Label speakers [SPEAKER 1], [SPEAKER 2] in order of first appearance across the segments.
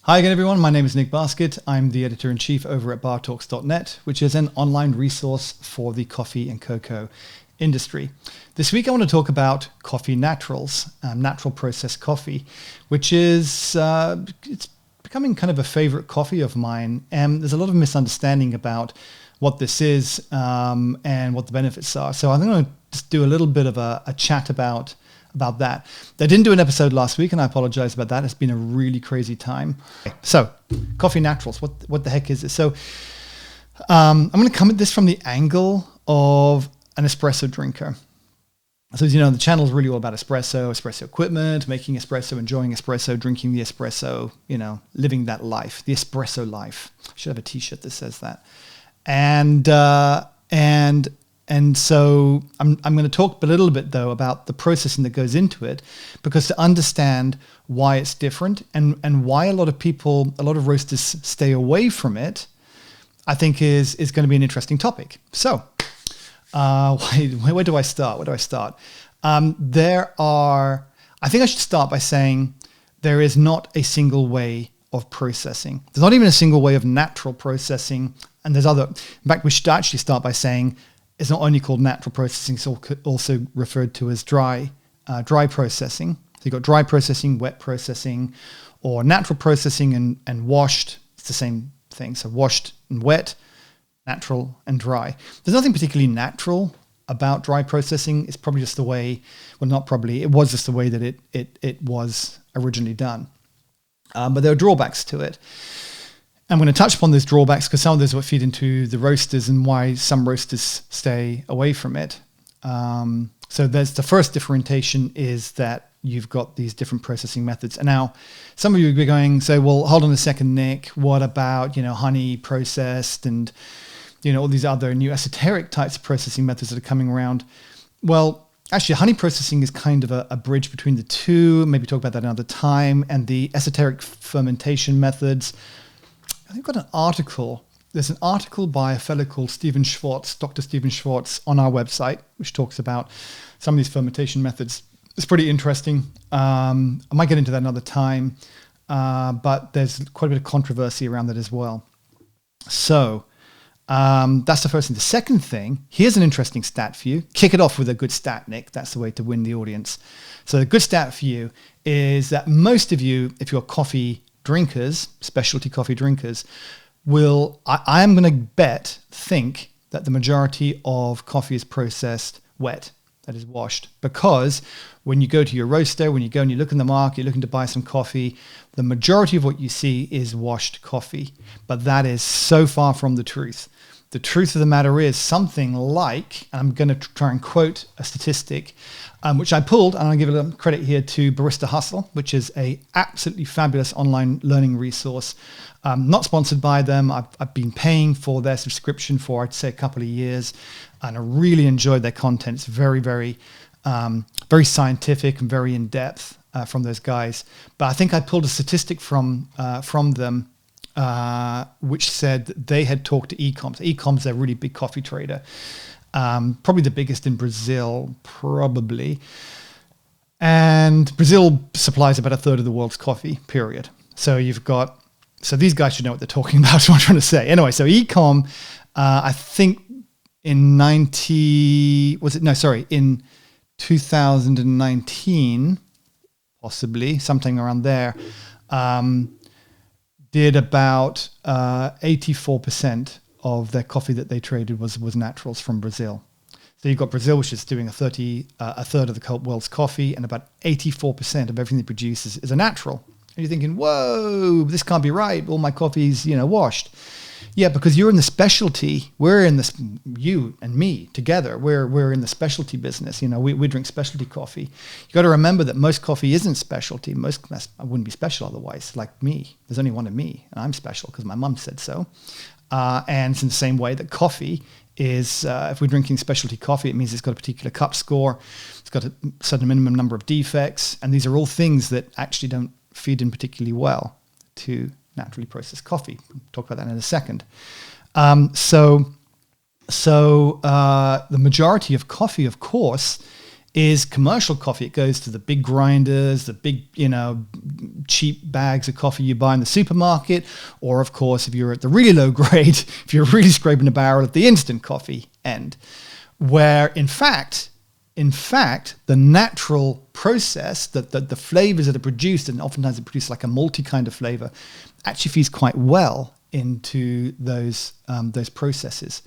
[SPEAKER 1] Hi again, everyone. My name is Nick Basket. I'm the editor-in-chief over at bartalks.net, which is an online resource for the coffee and cocoa industry. This week, I want to talk about coffee naturals, natural processed coffee, which is it's becoming kind of a favorite coffee of mine. And there's a lot of misunderstanding about what this is and what the benefits are. So I'm going to just do a little bit of a chat about that. I didn't do an episode last week, and I apologize about that. It's been a really crazy time. So, coffee naturals, what the heck is this? So, I'm going to come at this from the angle of an espresso drinker. So, as you know, the channel is really all about espresso equipment, making espresso, enjoying espresso, drinking the espresso, living that life, the espresso life. I should have a t-shirt that says that. And so I'm going to talk a little bit, though, about the processing that goes into it, because to understand why it's different and why a lot of roasters stay away from it, I think is going to be an interesting topic. So where do I start? I think I should start by saying there is not a single way of processing. There's not even a single way of natural processing. And there's other. In fact, we should actually start by saying it's not only called natural processing, it's also referred to as dry processing. So you've got dry processing, wet processing, or natural processing and washed. It's the same thing. So washed and wet, natural and dry. There's nothing particularly natural about dry processing. It's probably just the way, well, not probably, it was just the way that it was originally done. But there are drawbacks to it. I'm going to touch upon those drawbacks because some of those will feed into the roasters and why some roasters stay away from it. So there's the first differentiation is that you've got these different processing methods. And now some of you will be going, so, well, hold on a second, Nick, what about, honey processed and, all these other new esoteric types of processing methods that are coming around? Well, actually, honey processing is kind of a bridge between the two. Maybe talk about that another time. And the esoteric fermentation methods, I've got an article. There's an article by a fellow called Dr. Stephen Schwartz on our website, which talks about some of these fermentation methods. It's pretty interesting. I might get into that another time, but there's quite a bit of controversy around that as well. So that's the first thing. The second thing, here's an interesting stat for you. Kick it off with a good stat, Nick. That's the way to win the audience. So the good stat for you is that most of you, if you're coffee drinkers, specialty coffee drinkers, I am going to think that the majority of coffee is processed wet, that is washed, because when you go to your roaster, when you go and you look in the market, you're looking to buy some coffee, the majority of what you see is washed coffee. But that is so far from the truth. The truth of the matter is something like, and I'm going to try and quote a statistic, which I pulled, and I'll give a credit here to Barista Hustle, which is a absolutely fabulous online learning resource. Not sponsored by them. I've been paying for their subscription for, I'd say, a couple of years, and I really enjoyed their content. It's very, very, very scientific and very in depth from those guys. But I think I pulled a statistic from them, which said that they had talked to Ecoms. Ecoms is a really big coffee trader, probably the biggest in Brazil, probably. And Brazil supplies about a third of the world's coffee, period. So these guys should know what they're talking about, is what I'm trying to say. Anyway, so Ecom, I think in 2019, possibly, something around there, did about 84% of their coffee that they traded was naturals from Brazil. So you've got Brazil, which is doing a third of the world's coffee, and about 84% of everything they produce is a natural. And you're thinking, whoa, this can't be right. All my coffee's, washed. Yeah, because you're in the specialty. We're in this, you and me together. We're in the specialty business. We drink specialty coffee. You got to remember that most coffee isn't specialty. I wouldn't be special otherwise. Like me, there's only one of me, and I'm special because my mum said so. And it's in the same way that coffee is. If we're drinking specialty coffee, it means it's got a particular cup score. It's got a certain minimum number of defects, and these are all things that actually don't feed in particularly well to naturally processed coffee. We'll talk about that in a second. So the majority of coffee, of course, is commercial coffee. It goes to the big grinders, the big, cheap bags of coffee you buy in the supermarket. Or, of course, if you're at the really low grade, if you're really scraping the barrel at the instant coffee end, where, in fact, the natural process, the flavors that are produced, and oftentimes it produces like a malty kind of flavor, actually feeds quite well into those processes.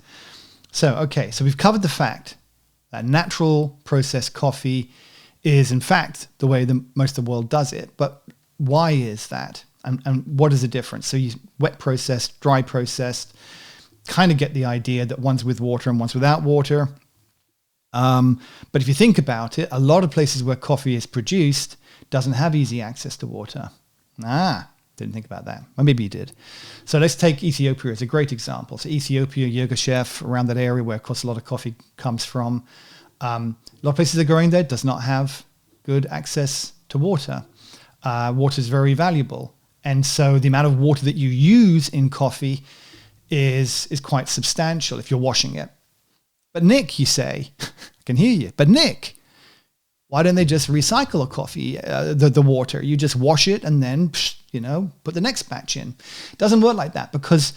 [SPEAKER 1] So we've covered the fact that natural processed coffee is, in fact, the way most of the world does it. But why is that? And what is the difference? So you wet processed, dry processed, kind of get the idea that one's with water and one's without water. But if you think about it, a lot of places where coffee is produced doesn't have easy access to water. Didn't think about that. Well, maybe you did. So let's take Ethiopia as a great example. So Ethiopia, Yirgacheffe, around that area where, of course, a lot of coffee comes from. A lot of places that are growing there does not have good access to water. Water is very valuable. And so the amount of water that you use in coffee is quite substantial if you're washing it. But Nick, you say, I can hear you, but Nick, why don't they just recycle a coffee, the water? You just wash it and then, put the next batch in. It doesn't work like that, because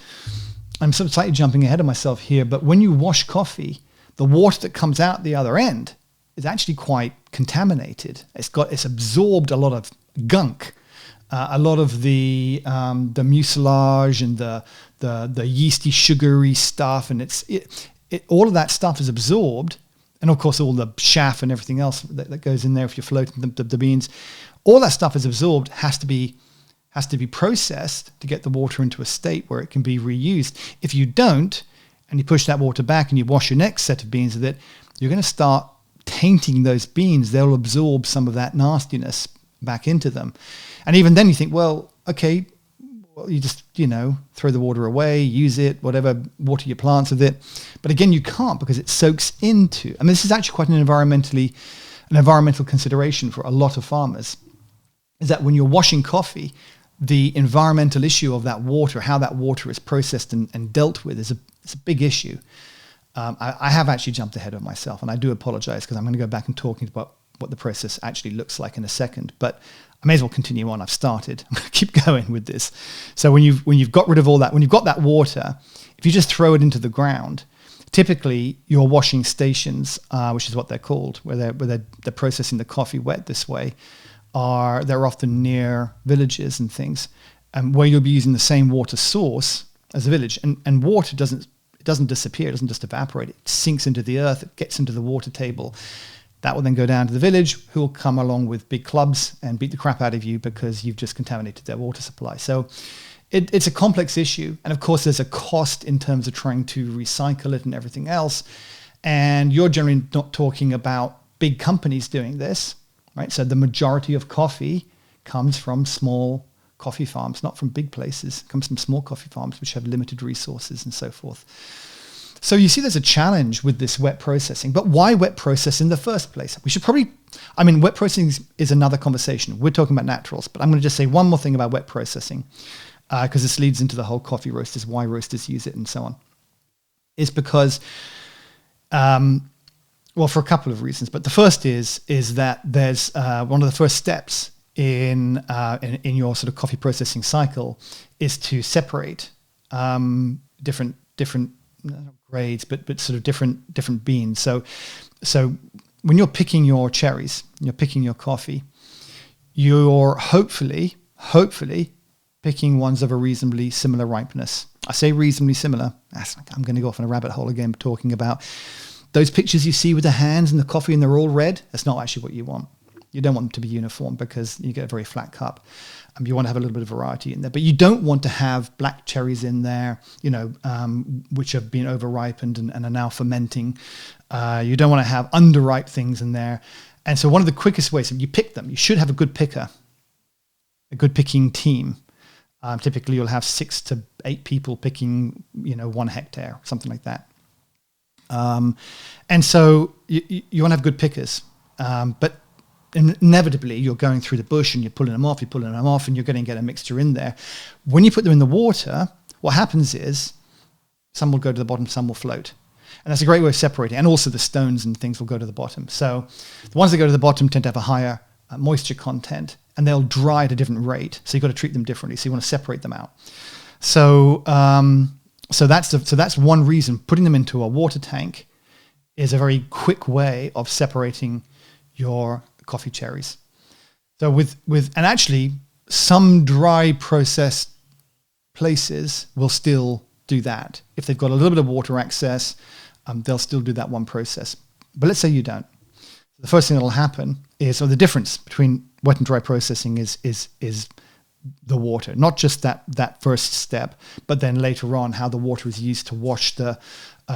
[SPEAKER 1] I'm sort of slightly jumping ahead of myself here, but when you wash coffee, the water that comes out the other end is actually quite contaminated. It's absorbed a lot of gunk, a lot of the mucilage and the yeasty, sugary stuff, and all of that stuff is absorbed. And of course, all the chaff and everything else that goes in there if you're floating the beans, all that stuff is absorbed, has to be processed to get the water into a state where it can be reused. If you don't, and you push that water back and you wash your next set of beans with it, you're going to start tainting those beans. They'll absorb some of that nastiness back into them. And even then you think, you just, throw the water away, use it, whatever, water your plants with it. But again, you can't, because it soaks into, this is actually quite an environmental consideration for a lot of farmers, is that when you're washing coffee, the environmental issue of that water, how that water is processed and dealt with, is a big issue. I have actually jumped ahead of myself, and I do apologize, because I'm going to go back and talking about what the process actually looks like in a second. But I may as well continue on. I've started. I'm going to keep going with this. So when you've got rid of all that, when you've got that water, if you just throw it into the ground, typically your washing stations, which is what they're called, where they're processing the coffee wet this way, they're often near villages and things, where you'll be using the same water source as a village. And water doesn't disappear. It doesn't just evaporate. It sinks into the earth. It gets into the water table. That will then go down to the village, who will come along with big clubs and beat the crap out of you because you've just contaminated their water supply. So it's a complex issue. And of course, there's a cost in terms of trying to recycle it and everything else. And you're generally not talking about big companies doing this, right? So the majority of coffee comes from small coffee farms, not from big places. It comes from small coffee farms, which have limited resources and so forth. So you see there's a challenge with this wet processing. But why wet process in the first place? We should probably, wet processing is another conversation. We're talking about naturals, but I'm going to just say one more thing about wet processing, because this leads into the whole coffee roasters, why roasters use it and so on. Is because, for a couple of reasons. But the first is that there's one of the first steps in your sort of coffee processing cycle is to separate different grades, but sort of different beans. So when you're picking your cherries, you're picking your coffee, you're hopefully picking ones of a reasonably similar ripeness. I say reasonably similar. I'm going to go off on a rabbit hole again, talking about those pictures you see with the hands and the coffee and they're all red. That's not actually what you want. You don't want them to be uniform, because you get a very flat cup. You want to have a little bit of variety in there, but you don't want to have black cherries in there, which have been over-ripened and are now fermenting. You don't want to have underripe things in there. And so one of the quickest ways, you pick them, you should have a good picker, a good picking team. Typically you'll have 6 to 8 people picking, 1 hectare, something like that. And so you want to have good pickers, but inevitably you're going through the bush and you're pulling them off, and you're going to get a mixture in there. When you put them in the water, what happens is some will go to the bottom, some will float. And that's a great way of separating. And also the stones and things will go to the bottom. So the ones that go to the bottom tend to have a higher moisture content, and they'll dry at a different rate. So you've got to treat them differently. So you want to separate them out. So so that's one reason. Putting them into a water tank is a very quick way of separating your coffee cherries. So and actually some dry processed places will still do that. If they've got a little bit of water access, they'll still do that one process. But let's say you don't. The first thing that'll happen is, or the difference between wet and dry processing is the water, not just that first step, but then later on how the water is used to wash the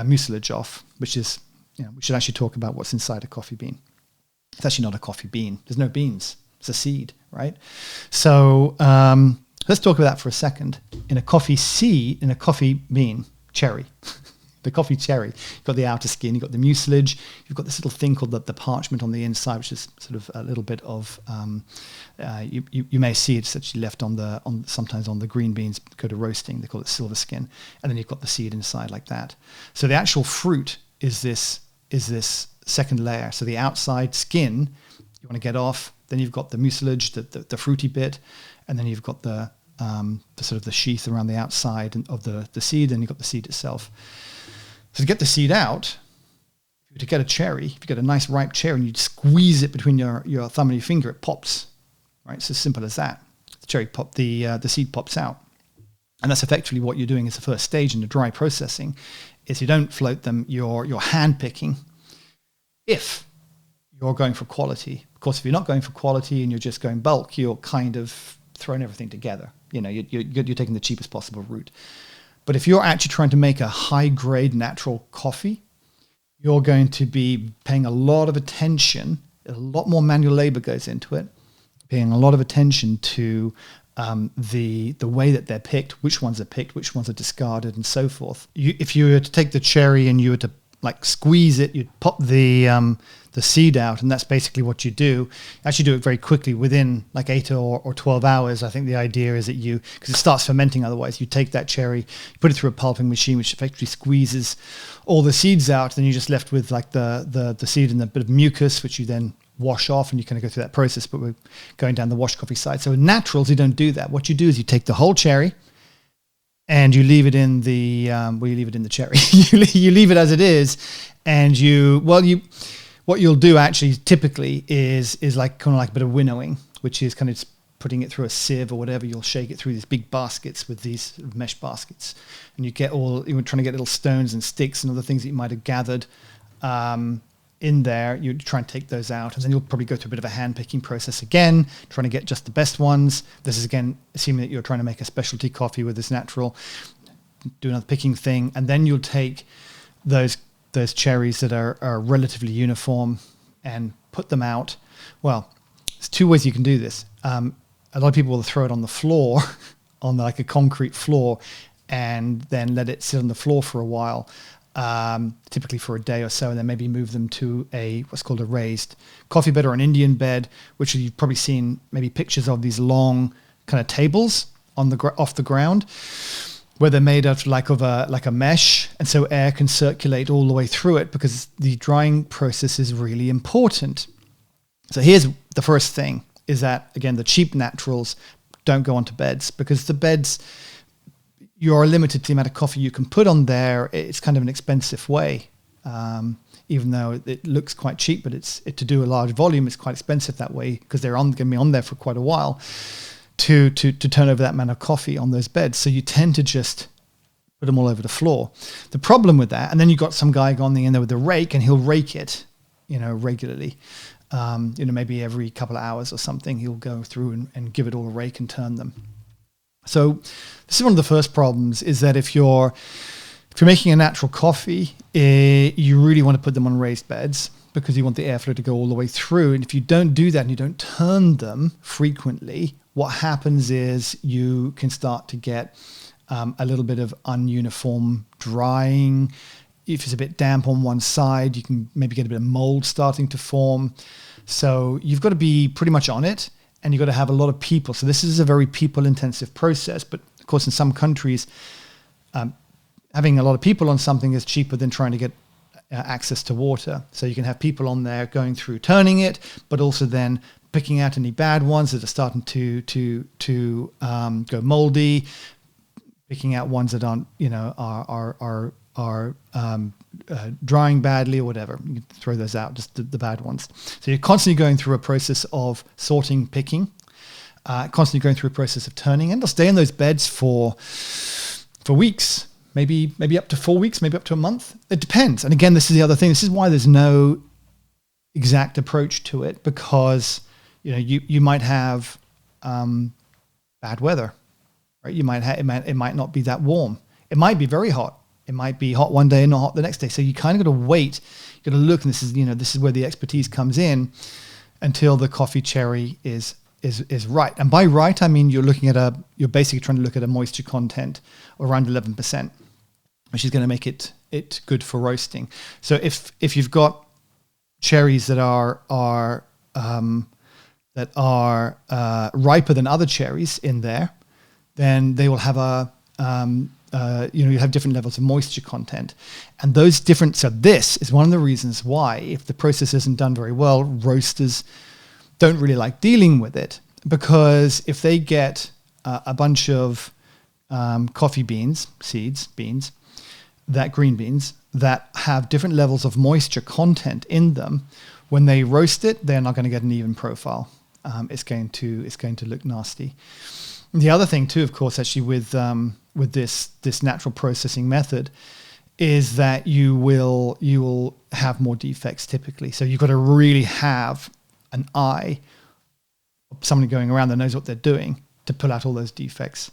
[SPEAKER 1] mucilage off, which is, we should actually talk about what's inside a coffee bean. It's actually not a coffee bean. There's no beans. It's a seed, right? So let's talk about that for a second. In a coffee bean, cherry, the coffee cherry, you've got the outer skin, you've got the mucilage, you've got this little thing called the parchment on the inside, which is sort of a little bit of, you may see it's actually left sometimes on the green beans go to roasting. They call it silver skin. And then you've got the seed inside like that. So the actual fruit is this second layer. So the outside skin, you want to get off. Then you've got the mucilage, the fruity bit, and then you've got the sort of the sheath around the outside of the seed, and you've got the seed itself. So to get the seed out, to get a cherry, if you get a nice ripe cherry and you squeeze it between your thumb and your finger, it pops. Right? It's as simple as that. The seed pops out. And that's effectively what you're doing as the first stage in the dry processing, is you don't float them, you're hand picking. If you're going for quality. Of course, if you're not going for quality and you're just going bulk, you're kind of throwing everything together. You're taking the cheapest possible route. But if you're actually trying to make a high-grade natural coffee, you're going to be paying a lot of attention. A lot more manual labor goes into it, paying a lot of attention to the way that they're picked, which ones are picked, which ones are discarded, and so forth. If you were to take the cherry and you were to squeeze it, you'd pop the seed out, and that's basically what you do. You actually do it very quickly, within 8 or 12 hours. I think the idea is that because it starts fermenting otherwise, you take that cherry, you put it through a pulping machine, which effectively squeezes all the seeds out, then you're just left with the seed and a bit of mucus, which you then wash off, and you kind of go through that process, but we're going down the washed coffee side. So in naturals, you don't do that. What you do is you take the whole cherry, and you leave it in the cherry. you leave it as it is, and what you'll do actually typically is kind of like a bit of winnowing, which is kind of putting it through a sieve or whatever. You'll shake it through these big baskets with these mesh baskets, and you're trying to get little stones and sticks and other things that you might have gathered in there. You try and take those out, and then you'll probably go through a bit of a hand picking process again, trying to get just the best ones. This is again assuming that you're trying to make a specialty coffee with this natural. Do another picking thing, and then you'll take those cherries that are relatively uniform and put them out. Well, there's two ways you can do this. A lot of people will throw it on the floor, on a concrete floor, and then let it sit on the floor for a while. Typically for a day or so, and then maybe move them to what's called a raised coffee bed or an Indian bed, which you've probably seen maybe pictures of, these long kind of tables off the ground, where they're made out of a mesh, and so air can circulate all the way through it, because the drying process is really important. So here's the first thing, is that, again, the cheap naturals don't go onto beds, because the beds, you're limited to the amount of coffee you can put on there. It's kind of an expensive way, even though it looks quite cheap, but to do a large volume, it's quite expensive that way, because they're going to be on there for quite a while to turn over that amount of coffee on those beds. So you tend to just put them all over the floor. The problem with that, and then you've got some guy going in there with a rake, and he'll rake it, regularly. Maybe every couple of hours or something, he'll go through and give it all a rake and turn them. So this is one of the first problems, is that if you're making a natural coffee, you really want to put them on raised beds, because you want the airflow to go all the way through. And if you don't do that and you don't turn them frequently, what happens is you can start to get a little bit of ununiform drying. If it's a bit damp on one side, you can maybe get a bit of mold starting to form. So you've got to be pretty much on it, and you've got to have a lot of people. So this is a very people-intensive process. But of course, in some countries, having a lot of people on something is cheaper than trying to get access to water. So you can have people on there going through turning it, but also then picking out any bad ones that are starting to go moldy, picking out ones that aren't, are drying badly or whatever. You can throw those out, just the bad ones. So you're constantly going through a process of sorting, picking, constantly going through a process of turning, and they'll stay in those beds for weeks, maybe up to 4 weeks, maybe up to a month. It depends. And again, this is the other thing. This is why there's no exact approach to it, because you might have bad weather, right? You might have it might not be that warm. It might be very hot. It might be hot one day and not hot the next day. So you kind of got to wait. You got to look, and this is where the expertise comes in, until the coffee cherry is right. And by right, I mean you're basically trying to look at a moisture content around 11%, which is going to make it good for roasting. So if you've got cherries that are riper than other cherries in there, then they will have you have different levels of moisture content, and those different. So this is one of the reasons why, if the process isn't done very well, roasters don't really like dealing with it, because if they get a bunch of coffee beans, green beans that have different levels of moisture content in them, when they roast it, they're not going to get an even profile. It's going to look nasty. The other thing too, of course, actually with this natural processing method, is that you will have more defects typically. So you've got to really have an eye, somebody going around that knows what they're doing, to pull out all those defects.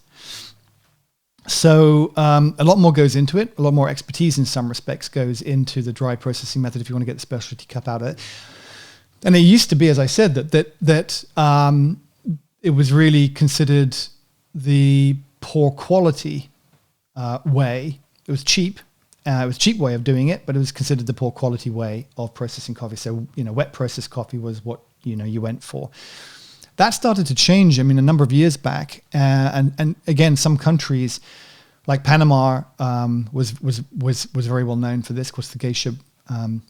[SPEAKER 1] So a lot more goes into it. A lot more expertise in some respects goes into the dry processing method if you want to get the specialty cup out of it. And it used to be, as I said, that it was really considered the poor quality way. It was cheap. It was a cheap way of doing it, but it was considered the poor quality way of processing coffee. So, wet processed coffee was what, you went for. That started to change, a number of years back. And again, some countries like Panama was very well known for this. Of course, the geisha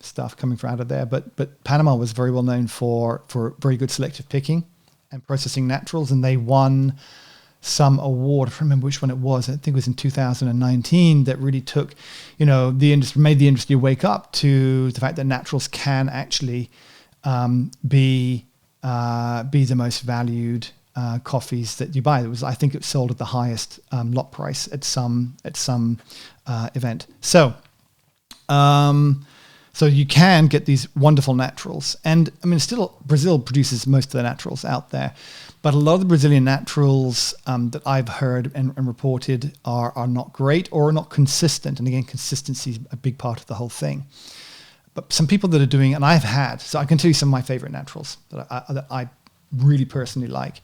[SPEAKER 1] stuff coming from out of there. But Panama was very well known for very good selective picking and processing naturals. And they won some award. I don't remember which one it was. I think it was in 2019, that really took, the industry, made the industry wake up to the fact that naturals can actually be the most valued coffees that you buy. I think it sold at the highest lot price at some event. So you can get these wonderful naturals, and still Brazil produces most of the naturals out there, but a lot of the Brazilian naturals that I've heard and reported are not great or are not consistent. And again, consistency is a big part of the whole thing. But some people that are doing, and so I can tell you some of my favorite naturals that I really personally like.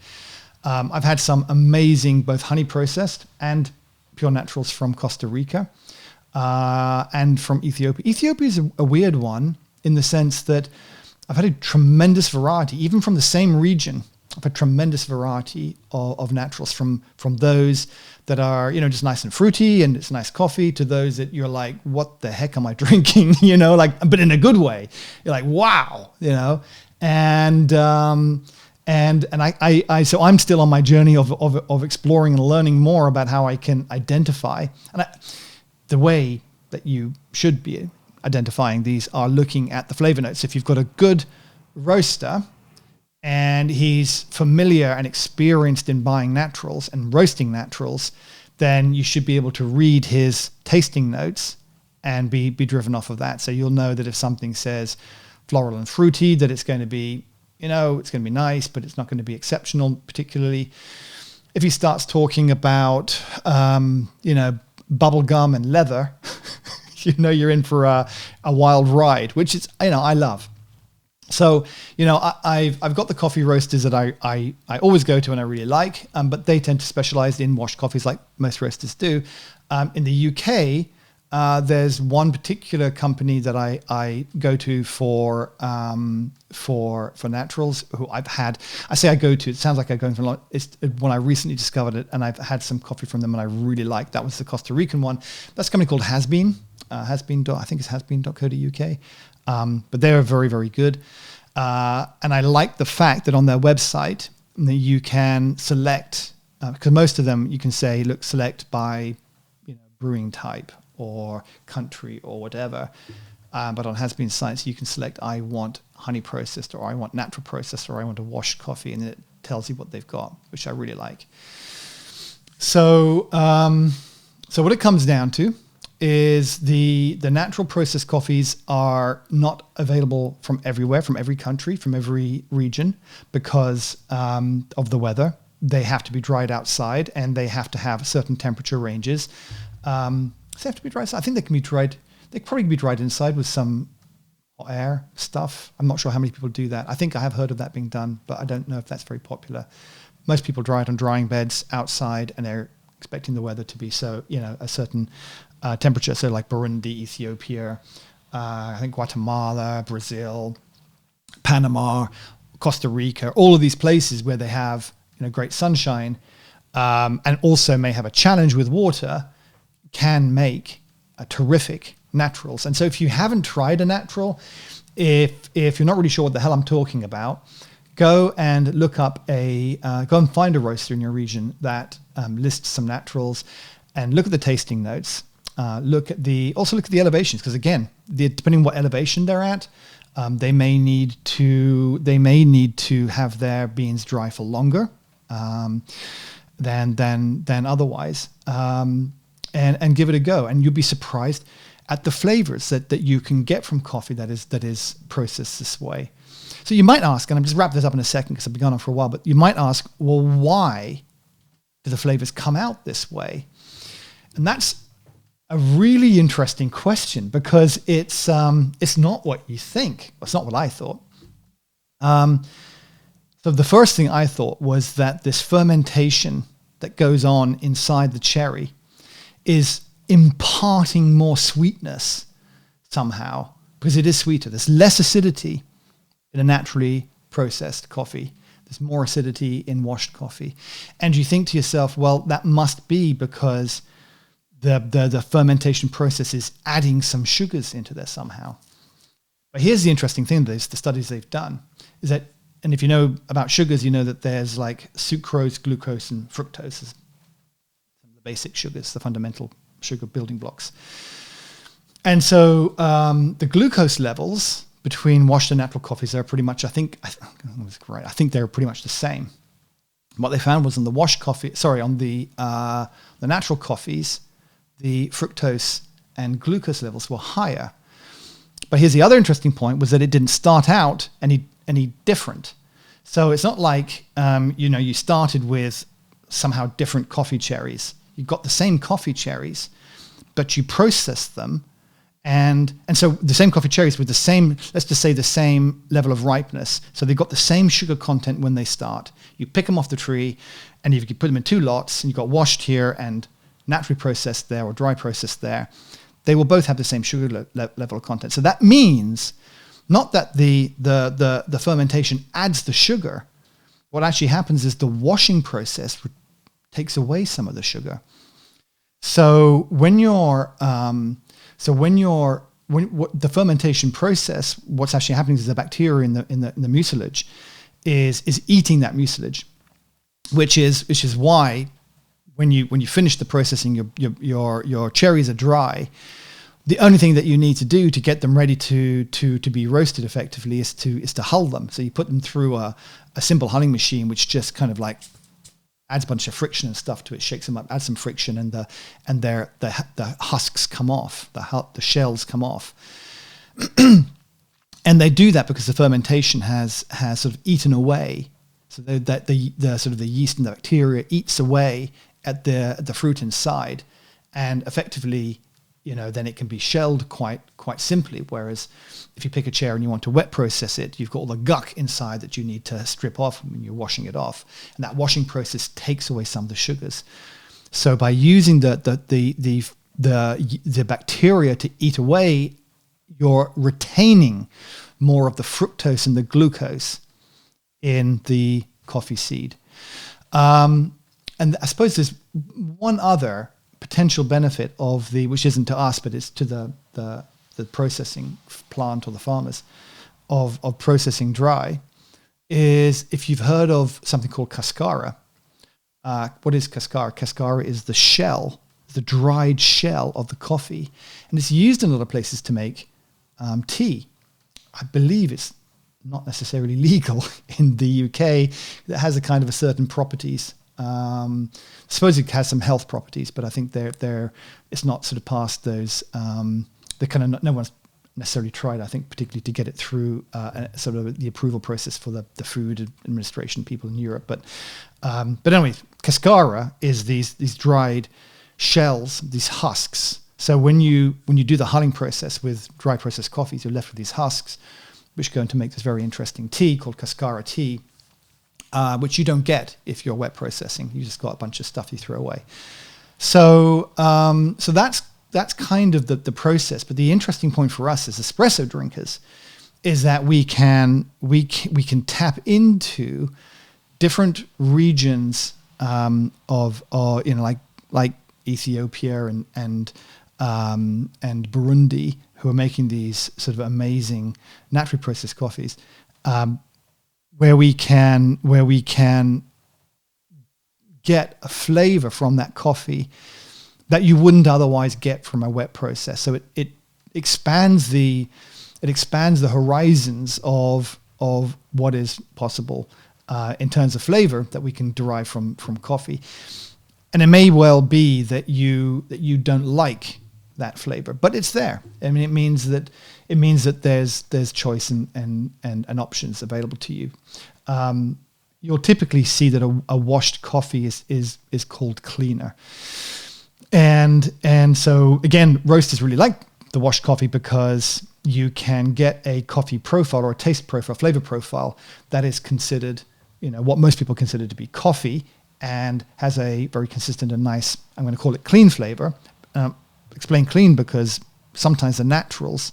[SPEAKER 1] I've had some amazing, both honey processed and pure naturals from Costa Rica and from Ethiopia. Ethiopia is a weird one in the sense that I've had a tremendous variety, even from the same region. I've had tremendous variety of naturals, from those that are, just nice and fruity and it's nice coffee, to those that you're like, what the heck am I drinking? But in a good way. You're like, wow, and so I'm still on my journey of exploring and learning more about how I can identify. And the way that you should be identifying these are looking at the flavor notes. If you've got a good roaster and he's familiar and experienced in buying naturals and roasting naturals, then you should be able to read his tasting notes and be driven off of that. So you'll know that if something says floral and fruity, that it's going to be, it's going to be nice, but it's not going to be exceptional particularly. If he starts talking about, bubblegum and leather, you're in for a wild ride, which is, I love. So, I've got the coffee roasters that I always go to and I really like, but they tend to specialize in washed coffees like most roasters do. In the UK, There's one particular company that I go to for naturals, who I've had. I say I go to. It sounds like I go for a lot. It's when I recently discovered it, and I've had some coffee from them, and I really like. That was the Costa Rican one. That's a company called Hasbeen. I think it's hasbeen.co.uk. But they're very, very good. And I like the fact that on their website that you can select, because most of them you can say, look, select by brewing type or country or whatever. But on Hasbeen sites, you can select, I want honey processed, or I want natural processed, or I want a washed coffee, and it tells you what they've got, which I really like. So what it comes down to is the natural processed coffees are not available from everywhere, from every country, from every region, because of the weather. They have to be dried outside, and they have to have certain temperature ranges. They have to be dried. I think they can be dried. They probably be dried inside with some hot air stuff. I'm not sure how many people do that. I think I have heard of that being done, but I don't know if that's very popular. Most people dry it on drying beds outside, and they're expecting the weather to be so, a certain temperature. So like Burundi, Ethiopia, I think Guatemala, Brazil, Panama, Costa Rica, all of these places where they have great sunshine, and also may have a challenge with water, can make a terrific naturals. And so if you haven't tried a natural, if you're not really sure what the hell I'm talking about, go and look up go and find a roaster in your region that lists some naturals, and look at the tasting notes. Look at the elevations, because again, depending on what elevation they're at, they may need to have their beans dry for longer than otherwise. And give it a go, and you'll be surprised at the flavors that you can get from coffee that is processed this way. So you might ask, and I'm just wrap this up in a second because I've been gone on for a while, but you might ask, well, why do the flavors come out this way? And that's a really interesting question, because it's not what you think. It's not what I thought. So the first thing I thought was that this fermentation that goes on inside the cherry is imparting more sweetness somehow, because it is sweeter. There's less acidity in a naturally processed coffee. There's more acidity in washed coffee. And you think to yourself, well, that must be because the fermentation process is adding some sugars into there somehow. But here's the interesting thing, the studies they've done, is that, and if you know about sugars, you know that there's like sucrose, glucose, and fructose, the basic sugars, the fundamental sugar building blocks. And so the glucose levels between washed and natural coffees are pretty much, I think they're pretty much the same. What they found was on the the natural coffees, the fructose and glucose levels were higher. But here's the other interesting point, was that it didn't start out any different. So it's not like you started with somehow different coffee cherries. You got the same coffee cherries, but you processed them, and so the same coffee cherries with the same, let's just say the same level of ripeness. So they've got the same sugar content when they start. You pick them off the tree, and if you put them in two lots, and you've got washed here and naturally processed there, or dry processed there, they will both have the same sugar level of content. So that means not that the fermentation adds the sugar. What actually happens is the washing process takes away some of the sugar. So when the fermentation process, what's actually happening is the bacteria in the mucilage is eating that mucilage, which is why when you finish the processing, your cherries are dry. The only thing that you need to do to get them ready to be roasted effectively is to hull them. So you put them through a simple hulling machine, which just kind of like adds a bunch of friction and stuff to it, shakes them up, adds some friction, and the husks come off, the shells come off. And they do that because the fermentation has sort of eaten away, so that the sort of the yeast and the bacteria eats away at the fruit inside, and effectively, then it can be shelled quite simply. Whereas if you pick a cherry and you want to wet process it, you've got all the guck inside that you need to strip off when you're washing it off, and that washing process takes away some of the sugars. So by using the the bacteria to eat away, you're retaining more of the fructose and the glucose in the coffee seed. And I suppose there's one other potential benefit of which isn't to us, but it's to the processing plant or the farmers of processing dry, is if you've heard of something called Cascara. What is Cascara? Cascara is the shell, the dried shell of the coffee, and it's used in a lot of places to make tea. I believe it's not necessarily legal in the UK. It has a kind of a certain properties. I suppose it has some health properties, but I think it's not sort of past those. They kind of no one's necessarily tried, I think, particularly to get it through sort of the approval process for the Food Administration people in Europe. But anyway, Cascara is these dried shells, these husks. So when you do the hulling process with dry processed coffees, you're left with these husks, which go on to make this very interesting tea called Cascara tea, which you don't get if you're wet processing. You just got a bunch of stuff you throw away. So that's kind of the process. But the interesting point for us as espresso drinkers is that we can tap into different regions of like Ethiopia and Burundi, who are making these sort of amazing naturally processed coffees, where we can get a flavor from that coffee that you wouldn't otherwise get from a wet process. So it expands the horizons of what is possible in terms of flavor that we can derive from coffee. And it may well be that you don't like that flavor, but it's there. I mean, it means that there's choice and options available to you. You'll typically see that a washed coffee is called cleaner. And so again, roasters really like the washed coffee because you can get a coffee profile or a taste profile, flavor profile that is considered, what most people consider to be coffee, and has a very consistent and nice, I'm going to call it clean flavor. Explain clean because sometimes the naturals,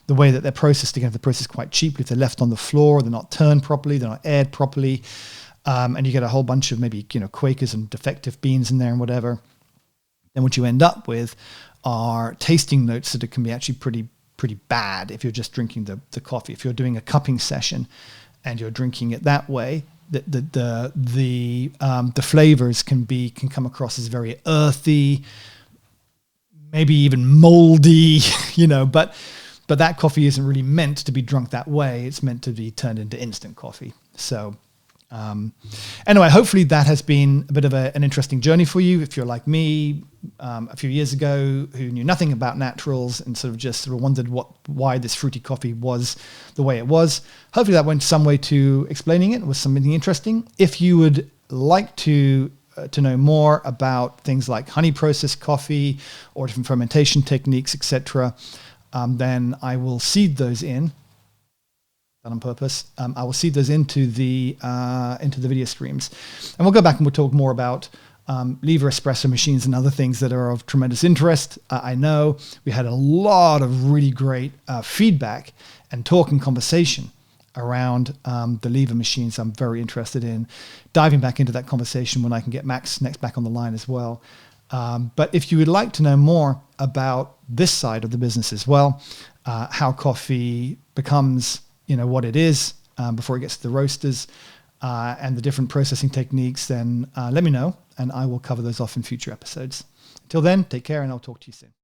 [SPEAKER 1] the way that they're processed, again, if they're processed quite cheaply, if they're left on the floor, they're not turned properly, they're not aired properly, and you get a whole bunch of maybe Quakers and defective beans in there and whatever, then what you end up with are tasting notes that it can be actually pretty bad if you're just drinking the coffee. If you're doing a cupping session and you're drinking it that way, the flavors can come across as very earthy, maybe even moldy, but that coffee isn't really meant to be drunk that way. It's meant to be turned into instant coffee. So anyway, hopefully that has been a bit of an interesting journey for you. If you're like me a few years ago, who knew nothing about naturals and sort of wondered why this fruity coffee was the way it was, hopefully that went some way to explaining it. It was something interesting. If you would like to know more about things like honey processed coffee or different fermentation techniques, etc., then I will seed those in. Done on purpose. I will seed those into the video streams, and we'll go back and we'll talk more about lever espresso machines and other things that are of tremendous interest. I know we had a lot of really great feedback and talk and conversation around the lever machines. I'm very interested in diving back into that conversation when I can get Max next back on the line as well. But if you would like to know more about this side of the business as well, how coffee becomes what it is before it gets to the roasters and the different processing techniques, then let me know and I will cover those off in future episodes. Until then, take care and I'll talk to you soon.